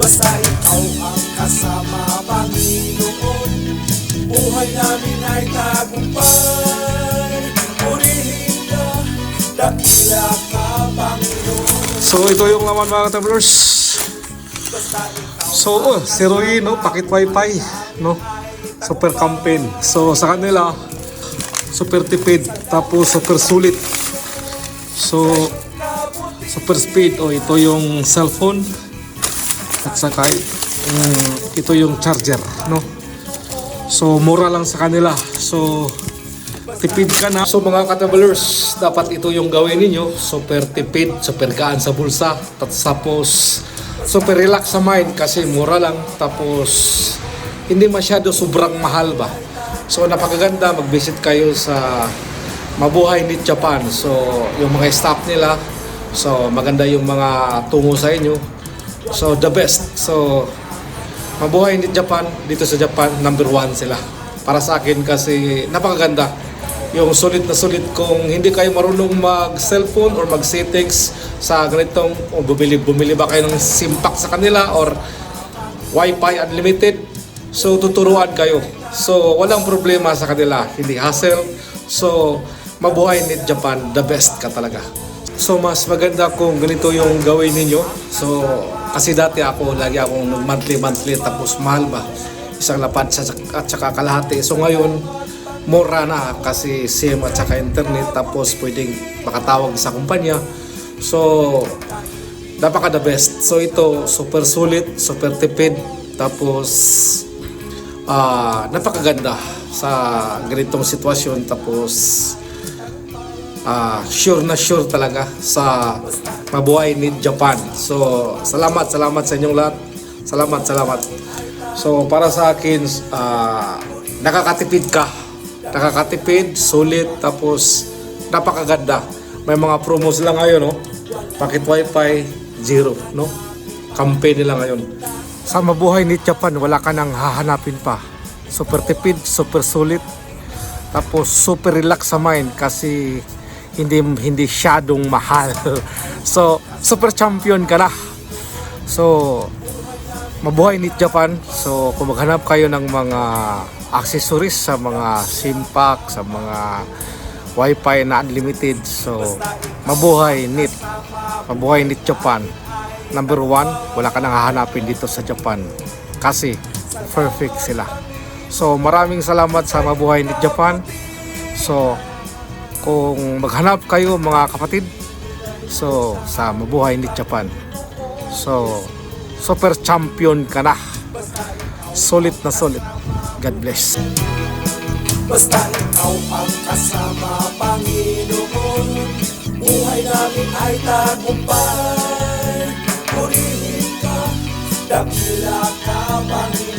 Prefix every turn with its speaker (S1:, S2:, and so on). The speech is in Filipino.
S1: Basta ikaw ang kasama, Panginoon, buhay namin ay tagumpay. Purihin ka, dakila ka, Panginoon.
S2: So ito yung laman mga travelers. So Zeroin, no, packet wifi, no, super campaign. So sa kanila super tipid, tapos super sulit. So super speed. Ito yung cellphone at saka ito yung charger, no. So mura lang sa kanila. So tipid ka na. So mga ka-travelers, dapat ito yung gawin ninyo. Super tipid, super gaan sa bulsa. Tapos super relax sa mind kasi mura lang. Tapos hindi masyado sobrang mahal ba. So napakaganda, mag-visit kayo sa Mabuhay Knit Japan. So yung mga staff nila, so maganda yung mga tungo sa inyo. So the best. So Mabuhay Knit Japan, dito sa Japan, number 1 sila. Para sa akin kasi napakaganda. Yung sulit na sulit, kung hindi kayo marunong mag-cellphone or mag-settings sa ganitong, o bumili ba kayo ng simpak sa kanila or Wi-Fi unlimited, so tuturuan kayo. So walang problema sa kanila, hindi hassle. So Mabuhay Knit Japan, the best ka talaga. So mas maganda kung ganito yung gawin ninyo. So kasi dati lagi akong monthly tapos mahal ba, isang lapad at saka kalahati. So ngayon mura na kasi SIM at saka internet, tapos pwedeng makatawag sa kumpanya. So napaka the best. So ito super sulit, super tipid, tapos napakaganda sa ganitong sitwasyon. Tapos sure na sure talaga sa Mabuhay Knit Japan. So salamat sa inyong lahat. Salamat. So para sa akin, nakakatipid ka. Nakakatipid, sulit, tapos napakaganda. May mga promos lang ngayon, no? Packet wifi, 0, no? Campaign nila ngayon. Sa Mabuhay Knit Japan, wala ka nang hahanapin pa. Super tipid, super sulit, tapos super relax sa mind kasi hindi syadong mahal. So, super champion ka na. So, Mabuhay Knit Japan. So, kung maghanap kayo ng mga accessories sa mga SIM pack, sa mga Wi-Fi na unlimited, so Mabuhay Knit Japan, number 1. Wala ka nang hahanapin dito sa Japan kasi perfect sila. So maraming salamat sa Mabuhay Knit Japan. So kung maghanap kayo mga kapatid, so sa Mabuhay Knit Japan, so super champion ka na. Solid na solid. God bless.
S1: Basta ikaw ang kasama, Panginoon, buhay namin ay tagumpay. Purihin ka, dakila ka, Panginoon.